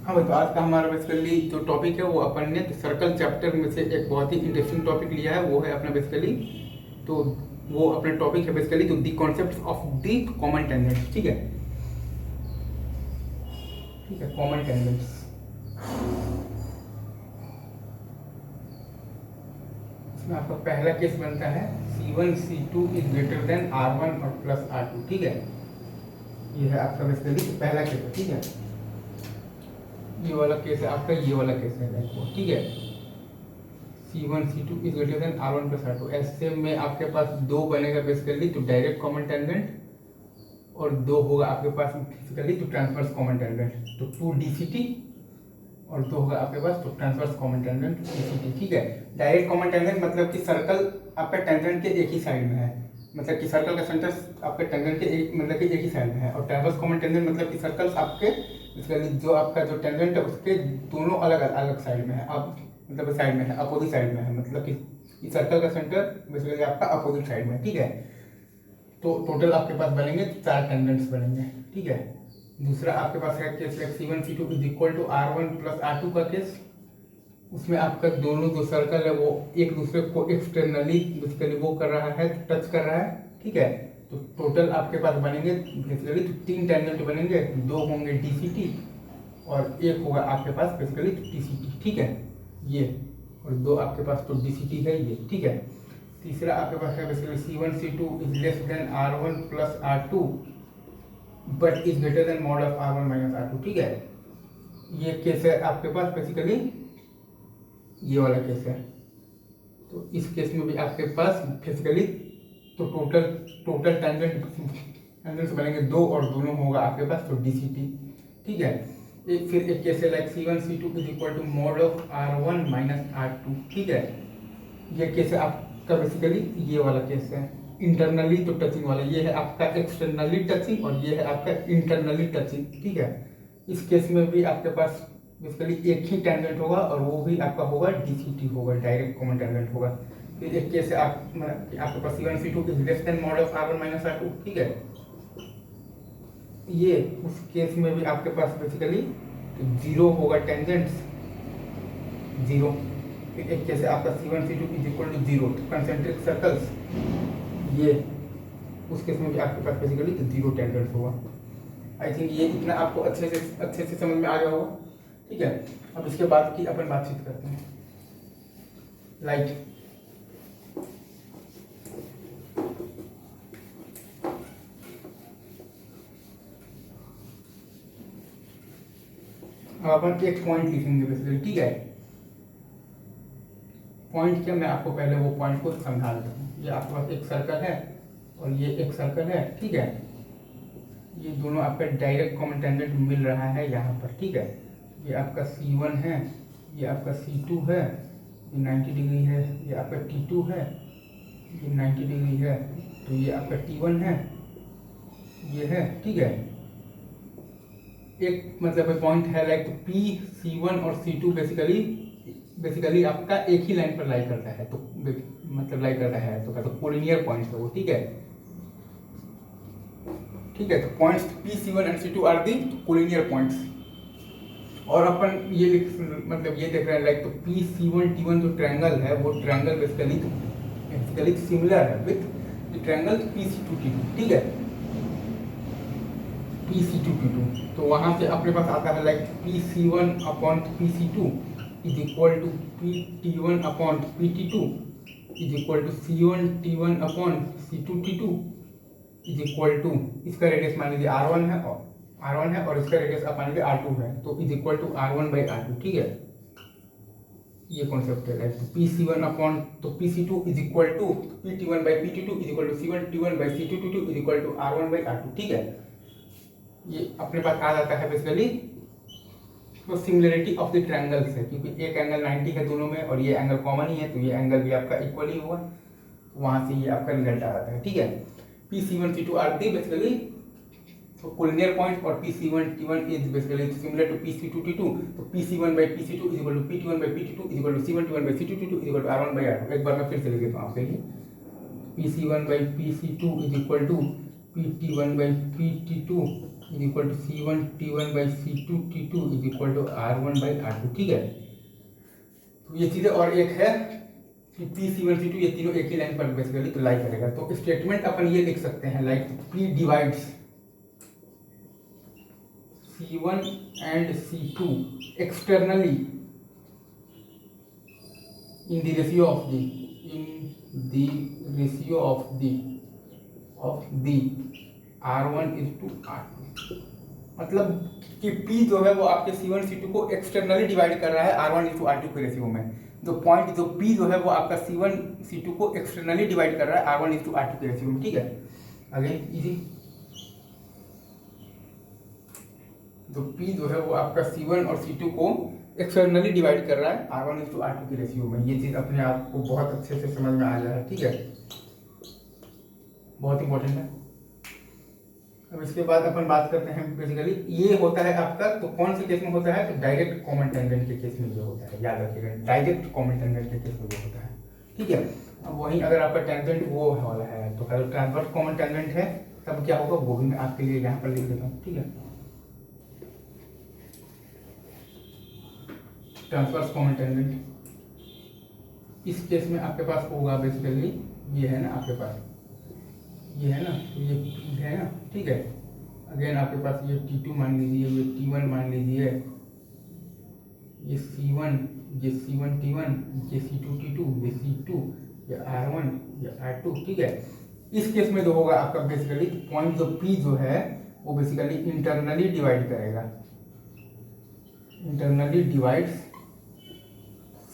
हाँ भाई, तो आज का हमारा बेसिकली जो टॉपिक है वो अपन ने सर्कल चैप्टर में से एक बहुत ही इंटरेस्टिंग टॉपिक लिया है, वो है अपना बेसिकली, तो वो अपना टॉपिक है बेसिकली तो the concept of the common tangents. ठीक है, ठीक है, कॉमन टेंजेंट्स। इसमें आपका पहला केस बनता है C1 C2 is greater than R1 और प्लस R2। ठीक है, ये है आपका बेसिकली पहला केस है। ठीक है, ये वाला केस है आपका, ये वाला केस है देखो। ठीक है, C1 C2 is greater than R1 plus R2। ऐसे में आपके पास दो बनेगा बेसिकली तो डायरेक्ट कॉमन टेंजेंट, और दो होगा आपके पास बेसिकली तो ट्रांसवर्स कॉमन टेंजेंट, तो 2DCT, और दो होगा आपके पास तो ट्रांसवर्स कॉमन टेंजेंट DCT। ठीक है, डायरेक्ट कॉमन टेंजेंट मतलब कि सर्कल आपका टेंजेंट के एक ही साइड में है, मतलब कि सर्कल का सेंटर आपके टेंजेंट के एक मतलब कि एक ही साइड में है। और ट्रांसवर्स कॉमन टेंजेंट मतलब कि सर्कल्स आपके बेसिकली जो आपका जो टेंजेंट है उसके दोनों अलग अलग साइड में है, अब मतलब साइड में है, अपोजिट साइड में है, मतलब कि सर्कल का सेंटर बेसिकली आपका अपोजिट साइड में। ठीक है, तो टोटल आपके पास बनेंगे 4 टेंजेंट्स बनेंगे। ठीक है, दूसरा आपके पास है case C1 C2 is equal to R1 plus R2 का केस। उसमें आपका दोनों जो सर्कल है वो एक दूसरे को एक्सटर्नली बेसिकली वो कर रहा है, टच कर रहा है। ठीक है, तो टोटल आपके पास बनेंगे बेसिकली तो 3 टेंजेंट बनेंगे, 2 होंगे DCT और एक होगा आपके पास बेसिकली तो TCT। ठीक है, ये, और 2 आपके पास तो DCT है ये। ठीक है, तीसरा आपके पास है basically C1 C2 is less then R1 plus R2 but is greater than mod of R1 minus R2। ठीक है, ये केस है आपके पास बेसिकली, ये वाला केस है। तो इस केस में भी आपके पास बेसिकली तो टोटल टोटल टेंजेंट्स बनेंगे 2 और दोनों होगा आपके पास तो DCT। ठीक है, एक फिर एक केस है like C1 C2 is equal to mod of R1 minus R2। ठीक है, ये केस है आपका बेसिकली, ये वाला केस है इंटरनली तो टचिंग वाला, ये है आपका एक्सटर्नली टचिंग और ये है आपका इंटरनली टचिंग। ठीक है, इस केस में भी आपके पास बेसिकली एक ही टेंजेंट होगा और वो भी आपका होगा DCT होगा, डायरेक्ट कॉमन टेंजेंट होगा। फिर एक केस है आपके पास C1 C2 is less than mod of R1 minus R2। ठीक है, ये उस केस में भी आपके पास बेसिकली जीरो होगा टेंजेंट्स, जीरो। फिर एक केस है आपका C1 C2 is equal to zero concentric circles, ये उस केस में भी आपके पास बेसिकली जीरो टेंजेंट्स होगा। आई थिंक ये इतना आपको अच्छे से समझ में आ गया होगा। ठीक है, अब इसके बाद की अपन बातचीत करते हैं लाइट। अब अपन एक पॉइंट लिखेंगे बेसिकली। ठीक है, पॉइंट क्या, मैं आपको पहले वो पॉइंट को समझा देता हूँ। ये आपके पास एक सर्कल है और ये एक सर्कल है। ठीक है, ये दोनों आपका डायरेक्ट कॉमन टेंजेंट मिल रहा है यहाँ पर। ठीक है, ये आपका C1 है, ये आपका C2 है, ये 90 डिग्री है, ये आपका T2 है, ये 90 डिग्री है, तो ये आपका T1 है, ये है। ठीक है, एक मतलब पॉइंट है लाइक तो P C1 और C2 बेसिकली आपका एक ही लाइन पर लाई करता है, तो मतलब लाई करता है तो कोलिनियर पॉइंट है वो। ठीक है, ठीक है, तो points P C1 and C2 are the collinear points. और अपन ये मतलब ये देख रहे हैं लाइक तो P C1 T1 जो ट्रायंगल है वो ट्रायंगल बेसिकली सिमिलर है with the triangle P C2 T2। ठीक है, P C2 T2, तो वहां से अपने पास आता है like P C1 upon P C2 is equal to P T1 upon P T2 is equal to C1 T1 upon C2 T2 is equal to, इसका रेडियस मान लीजिए R1 है और इसका रेडियस आप मान लीजिए R2 है, तो is equal to R1 by R2। ठीक है, ये कॉन्सेप्ट है लाइक P C1 अपॉन तो P C2 is equal to P T1 by P T2 is equal to C1 T1 by C2 T2 is equal to R1 by R2। ठीक है, ये अपने पास आ जाता है बेसिकली तो सिमिलरिटी ऑफ द ट्रायंगल्स है, क्योंकि एक एंगल 90 है दोनों में और ये एंगल कॉमन ही है, तो ये एंगल भी आपका इक्वल ही होगा, तो वहां से ये आपका रिजल्ट आ जाता है। ठीक है, P C1 C2 are the basically collinear point और P C1 T1 is basically similar to P C2 T2, तो P C1 by P C2 is equal to P T1 by P T2 is equal to C1 T1 by C2 T2 is equal to R1 by R2। एक बार मैं फिर से लिख देता हूँ आपके लिए, P C1 by P C2 is equal to P T1 by P T2 is equal to C1T1/C2T2 is equal to R1/R2, ठीक है। तो ये चीज़ें, और एक है कि P C1 C2 ये तीनों एक ही लाइन पर बेसिकली तो लाई करेगा। तो स्टेटमेंट अपन ये लिख सकते हैं like P divides C1 and C2 externally in the ratio of the R1 is to R2। मतलब कि P जो है वो आपके C1 C2 को एक्सटर्नली डिवाइड कर रहा है R1 is to R2 के रेशियो में। जो पॉइंट जो P जो है वो आपका C1 C2 को एक्सटर्नली डिवाइड कर रहा है R1 is to R2 के रेशियो में, ठीक है। अगेन इजी, तो P जो है वो आपका C1 और C2 को एक्सटर्नली डिवाइड कर रहा है R1 is to R2 की रेशियो में। ये चीज़ अपने आप को बहुत अच्छे से समझ में आ जाए, ठीक है, बहुत इंपॉर्टेंट है। अब इसके बाद अपन बात करते हैं बेसिकली ये होता है आपका, तो कौन से केस में होता है, तो डायरेक्ट कॉमन टेंजेंट के केस में ये होता है, याद रखिएगा, डायरेक्ट कॉमन टेंजेंट के केस में ये होता है, ठीक है। अब वहीं अगर आपका टेंजेंट वो वाला है तो ट्रांसवर्स कॉमन टेंजेंट है, तब क्या होगा वो भी मैं आपके लिए यहाँ पर लिख देता हूँ, ठीक है। ट्रांसवर्स कॉमन टेंजेंट इस केस में आपके पास होगा बेसिकली, ये है ना आपके पास, ये है ना, तो ये है ना, ठीक है। अगेन आपके पास ये T2 मान लीजिए, ये T1 मान लीजिए, ये C1, ये C1 T1, ये C2 T2, ये C2, ये R1, ये R2, ठीक है। इस केस में जो होगा आपका बेसिकली पॉइंट जो P जो है वो बेसिकली इंटरनली डिवाइड करेगा, internally divides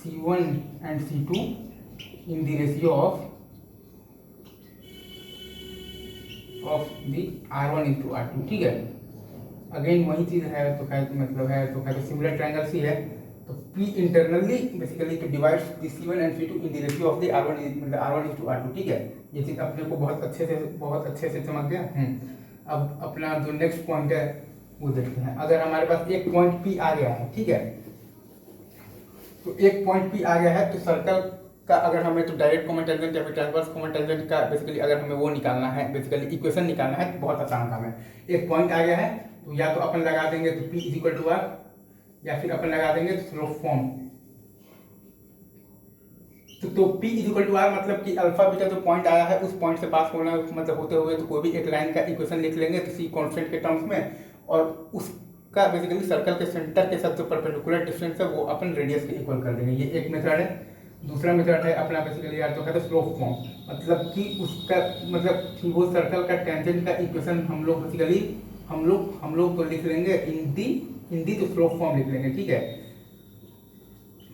C1 and C2 in the ratio of the R1 into R2, ठीक है। अगेन वही चीज़ है, तो क्या मतलब है, तो क्या तो सिमिलर ट्रायंगल सी है, तो P इंटरनली बेसिकली तो divides the C1 and C2 in the ratio of the R1 मतलब R1 into R2, ठीक है। ये चीज़ अपने को बहुत अच्छे से समझ गया। अब अपना जो नेक्स्ट पॉइंट है वो देखते हैं। अगर हमारे पास एक पॉइंट P आ गया है, ठीक है, तो एक पॉइंट P आ गया है, तो सर्कल का अगर हमें तो डायरेक्ट कॉमन टेंजेंट या फिर ट्रांसवर्स कॉमन टेंजेंट का बेसिकली अगर हमें वो निकालना है, बेसिकली इक्वेशन निकालना है, तो बहुत आसान काम है। एक पॉइंट आ गया है तो या तो अपन लगा देंगे तो P is equal to R, या फिर अपन लगा देंगे तो स्लोप फॉर्म। तो P is equal to R मतलब कि अल्फा बीटा जो पॉइंट आया है उस पॉइंट से पास होना मतलब होते हुए तो कोई भी एक लाइन का इक्वेशन लिख लेंगे तो C कांस्टेंट के टर्म्स में, और उसका बेसिकली सर्कल के सेंटर के साथ जो परपेंडिकुलर डिस्टेंस है वो अपन रेडियस के इक्वल कर देंगे। ये एक मेथड है। दूसरा मेथड है अपना बेसिकली यार तो कहते हैं स्लोप फॉर्म, मतलब कि उसका मतलब कि वो सर्कल का टेंजेंट का इक्वेशन हम लोग बेसिकली हम लोग तो लिख लेंगे इन दी तो स्लोप फॉर्म लिख लेंगे, ठीक है,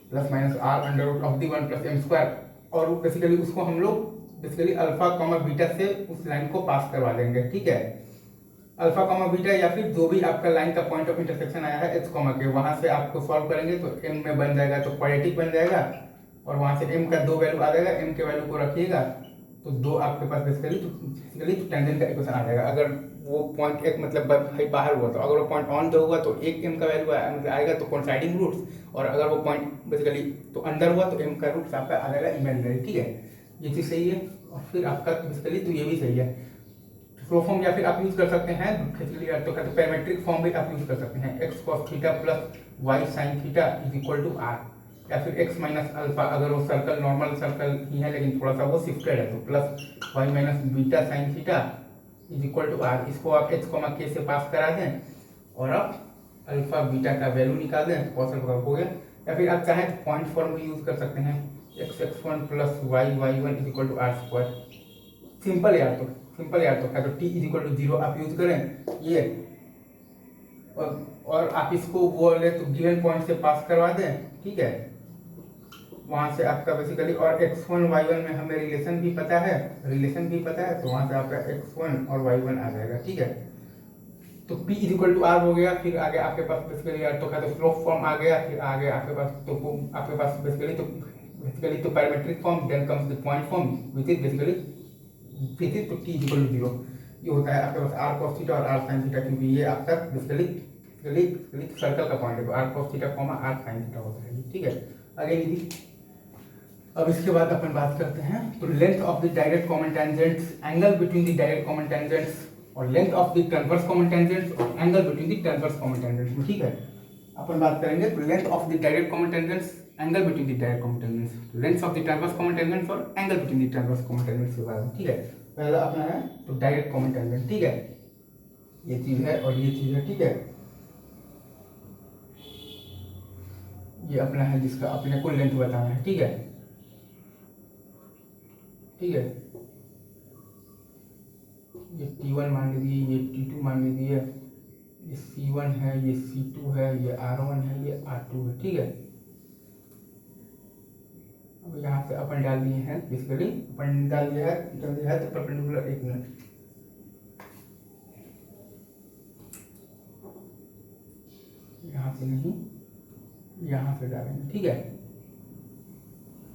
plus minus R under root of the 1 + m square, और बेसिकली उसको हम लोग बेसिकली अल्फा कॉमा बीटा से उस लाइन को पास करवा देंगे, ठीक है। अल्फा कॉमा बीटा या फिर जो भी आपका लाइन का पॉइंट ऑफ इंटरसेक्शन आया है एच कॉमा के, वहां से आपको सॉल्व करेंगे तो m में बन जाएगा तो क्वाड्रेटिक बन जाएगा, और वहां से m का 2 वैल्यू आ जाएगा, m के वैल्यू को रखिएगा तो 2 आपके पास बेसिकली टेंजेंट का इक्वेशन आ जाएगा। अगर वो पॉइंट एक मतलब भाई बाहर हुआ तो अगर वो पॉइंट ऑन जो हुआ तो एक m का वैल्यू मतलब आएगा तो कोइंसाइडिंग रूट्स, और अगर वो पॉइंट बेसिकली तो अंदर हुआ तो m का रूट्स आपका आ जाएगा इमेजिनरी, ठीक है। ये चीज़ सही है। और फिर आपका बेसिकली तो ये भी सही है। फ्लो फॉर्म या फिर आप यूज कर सकते हैं बेसिकली तो कहते हैं पैरामेट्रिक फॉर्म भी आप यूज कर सकते हैं, x cos theta plus y sin theta is equal to r, या फिर x माइनस अल्फा अगर वो सर्कल नॉर्मल सर्कल ही है लेकिन थोड़ा सा वो शिफ्टेड है तो plus y minus beta sine theta is equal to r। इसको आप h कॉमा k से पास करा दें और आप अल्फा बीटा का वैल्यू निकाल दें, कॉस अल्फा हो गया। या फिर आप चाहें तो पॉइंट फॉर्म भी यूज कर सकते हैं, x1 plus y1 is equal to r square. Simple यार तो क्या तो t इज इक्वल टू 0 आप यूज करें ये, और आप इसको वो ले तो गिवन पॉइंट से पास करवा दें, ठीक है। वहां से आपका बेसिकली और x1 y1 में हमें रिलेशन भी पता है तो वहां से आपका x1 और y1 आ जाएगा, ठीक है। तो p is equal to r हो गया। फिर आगे आपके पास बेसिकली यार तो क्या तो स्लोप फॉर्म आ गया। फिर आगे आपके पास बेसिकली तो parametric form, then comes the point form which is basically तो t इज इक्वल टू 0। ये होता है आपके पास r cos थीटा और r sin थीटा, क्योंकि ये आपका बेसिकली सर्कल का पॉइंट है तो r cos theta r sin theta होता है, ठीक है। अगेन यदि अब इसके बाद अपन बात करते हैं तो length of the direct common tangents, angle between the direct common tangents और length of the transverse common tangents और angle between the transverse common tangents में, ठीक है। अपन बात करेंगे तो length of the direct common tangents, angle between the direct common tangents, length of the transverse common tangents और angle between the transverse common tangents के बारे में, ठीक है। पहला अपना है तो डायरेक्ट कॉमन टेंजेंट, ठीक है, ये चीज है और ये चीज है, ठीक है। ये अपना है जिसका अपने को लेंथ बताना है, ठीक है, ठीक है। ये T1 मान लीजिए, ये T2 मान लीजिए, ये C1 है, ये C2 है, ये R1 है, ये R2 है, ठीक है। अब यहाँ से अपन डाल दिए हैं, बेसिकली अपन डाल दिया है तो परपेंडिकुलर, एक मिनट, यहाँ से नहीं, यहाँ से डालेंगे, ठीक है।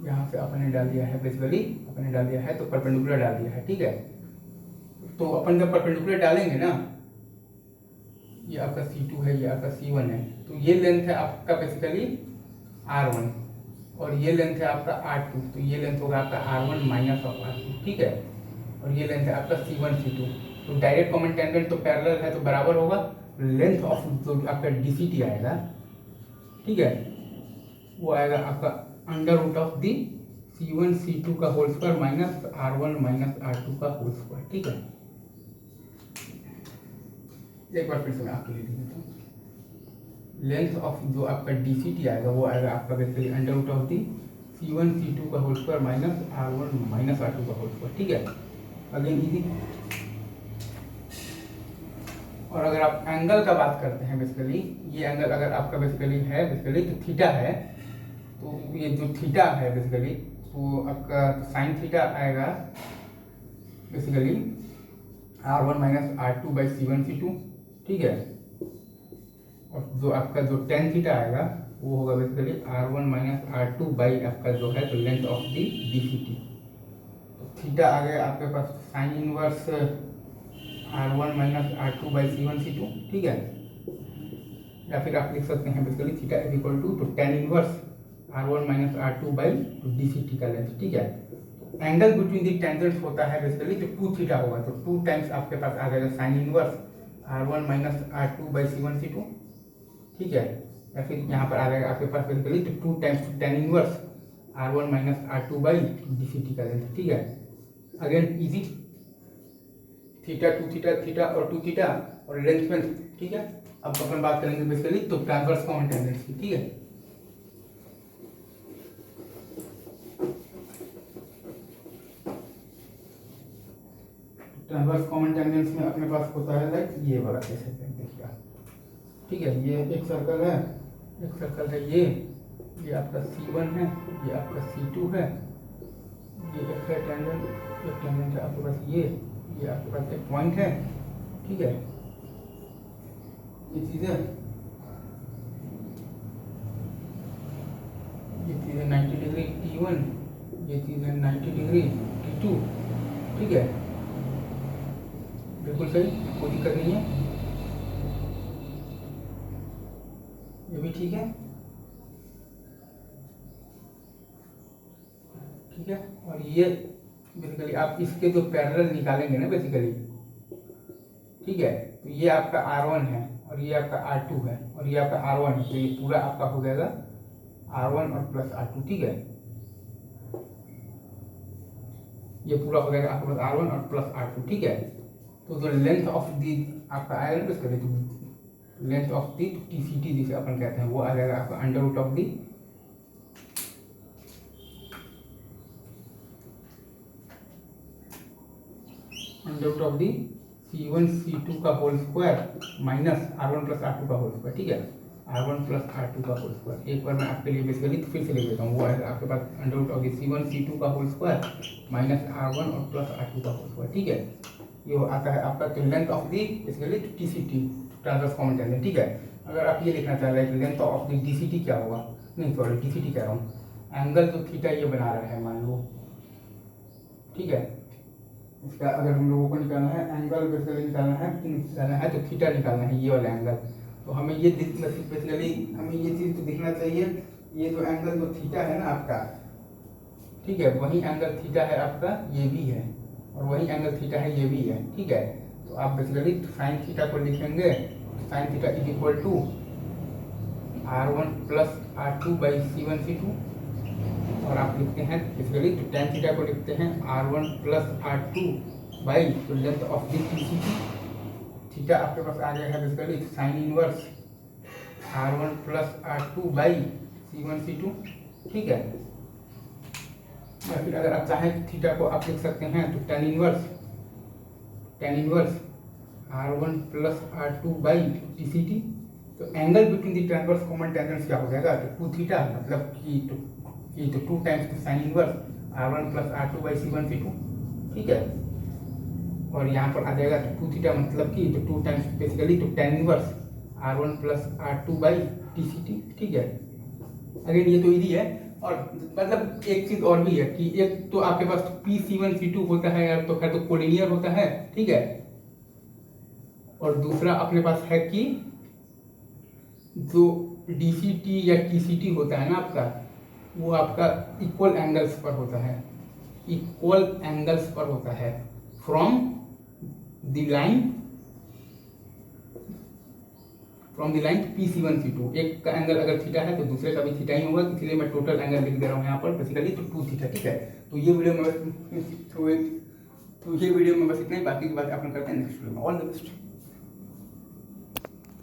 यहाँ से अपने डाल दिया है, बेसिकली अपने डाल दिया है तो परपेंडिकुलर डाल दिया है, ठीक है। तो अपन जब परपेंडिकुलर डालेंगे ना, ये आपका C2 है, ये आपका C1 है, तो ये लेंथ है आपका बेसिकली R1 और ये लेंथ है आपका R2, तो ये लेंथ होगा आपका R1 माइनस ऑफ R2, ठीक है। और ये लेंथ है आपका C1 C2। तो डायरेक्ट कॉमन टेंजेंट तो पैरेलल है तो बराबर होगा, लेंथ ऑफ जो आपका DCT आएगा, ठीक है, वो आएगा आपका under root of the C1 C2 का whole square minus R1 minus R2 का होल स्क्वायर, ठीक है। एक बार फिर से मैं आपके लिए लिख देता हूँ। लेंथ ऑफ जो आपका DCT आएगा वो आएगा आपका basically under root of the C1 C2 का whole square minus R1 minus R2 का होल स्क्वायर, ठीक है। Again easy. और अगर आप एंगल का बात करते हैं, बेसिकली ये एंगल अगर आपका बेसिकली है, बेसिकली तो थीटा है, तो ये जो थीटा है बेसिकली, तो आपका साइन थीटा आएगा basically R1 minus R2 by C1 C2, ठीक है। और जो आपका जो टेन थीटा आएगा वो होगा basically R1 minus R2 by आपका जो है तो लेंथ ऑफ दी DCT। तो थीटा आ गया आपके पास sine inverse R1 minus R2 by C1 C2, ठीक है। या फिर आप लिख सकते हैं basically theta is equal to ten inverse R1 minus R2 by DCT का लेंथ, ठीक है। एंगल बिटवीन दी टेंजेंट्स होता है बेसिकली तो 2 थीटा होगा, तो 2 टाइम्स आपके पास आ जाएगा sign inverse R1 minus R2 by C1 C2, ठीक है। या फिर यहाँ पर आ जाएगा आपके पास बेसिकली तो 2 times ten inverse R1 minus R2 by DCT का लेंथ, ठीक है। Again easy, theta 2 theta, theta और 2 थीटा और लेंथ में, ठीक है। अब अपन बात करेंगे बेसिकली तो ट्रांसवर्स कॉमन टेंजेंट्स की, ठीक है। ट्रांसवर्स कॉमन टेंजेंट्स में अपने पास होता है लाइक ये वाला केस है, देखिए, ठीक है। ये एक सर्कल है, ये आपका C1 है, ये आपका C2 है, ये एक है टेंजेंट, एक टेंजेंट है आपके पास ये आपके पास एक पॉइंट है, ठीक है। ये चीज़ है 90 डिग्री T1, ये चीज़ है 90 डिग्री T2, ठीक है। बिल्कुल सही, कोई दिक्कत नहीं है, ये भी ठीक है, ठीक है। और ये बेसिकली आप इसके जो पैरेलल निकालेंगे ना बेसिकली, ठीक है, तो ये आपका R1 है और ये आपका R2 है और ये आपका R1 है, तो ये पूरा आपका हो जाएगा R1 और प्लस R2, ठीक है। ये पूरा हो जाएगा आपके पास R1 और प्लस R2, ठीक है। तो जो लेंथ ऑफ दी आपका आएगा ना बेसिकली, तो लेंथ ऑफ दी TCT जिसे अपन कहते हैं वो आ जाएगा आपका under root of the C1 C2 का whole square minus R1 plus R2 का होल स्क्वायर, ठीक है। R1 प्लस R2 का होल स्क्वायर, एक बार मैं आपके लिए बेसिकली फिर से लिख देता हूँ, वो आएगा आपके पास under root of the C1 C2 का होल स्क्वायर माइनस R1 और प्लस R2 का होल स्क्वायर, ठीक है। ये आता है आपका तो length of the basically TCT, transverse common tangent, ठीक है। अगर आप ये लिखना चाह रहे हैं कि लेंथ ऑफ दी DCT क्या होगा, नहीं सॉरी DCT कह रहा हूँ, एंगल जो थीटा ये बना रहा है मान लो, ठीक है। इसका अगर हम लोगों को निकालना है एंगल बेसिकली निकालना है तो थीटा निकालना है, ये वाला एंगल। तो हमें ये बेसिकली हमें ये चीज़ तो दिखना चाहिए, ये जो एंगल जो थीटा है ना आपका, ठीक है, वही एंगल थीटा है आपका, ये भी है, और वही एंगल थीटा है, ये भी है, ठीक है। तो तो आप बेसिकली साइन थीटा को लिखेंगे, sine theta is equal to R1 plus R2 by C1 C2, और आप लिखते हैं बेसिकली तो टेन थीटा को लिखते हैं R1 प्लस R2 बाई तो length of the TCT, theta आपके पास आ जाएगा basically sign inverse R1 plus R2 by C1 C2, ठीक है। या फिर अगर आप चाहें थीटा को आप लिख सकते हैं तो ten inverse R1 plus R2 by TCT, तो angle between the transverse common tangents क्या हो जाएगा, तो टू थीटा, मतलब कि तो two times sign inverse R1 plus R2 by C1 C2, ठीक है। और यहाँ पर आ जाएगा तो टू थीटा, मतलब कि तो टू टाइम्स बेसिकली तो ten inverse R1 plus R2 by TCT, ठीक है। अगेन ये तो इजी है, और मतलब एक चीज और भी है कि एक तो आपके पास P C1 C2 होता है यार, तो खैर तो कोलिनियर होता है, ठीक है। और दूसरा अपने पास है कि जो DCT या TCT होता है ना आपका, वो आपका इक्वल एंगल्स पर होता है, इक्वल एंगल्स पर होता है from the line P C1 C2। एक का एंगल अगर थीटा है तो दूसरे का भी थीटा ही होगा, इसलिए मैं टोटल एंगल लिख दे रहा हूँ यहाँ पर बेसिकली तो टू थीटा, ठीक है। तो ये वीडियो में बस इतना ही, बाकी की बात अपन करते हैं नेक्स्ट वीडियो में। All the best.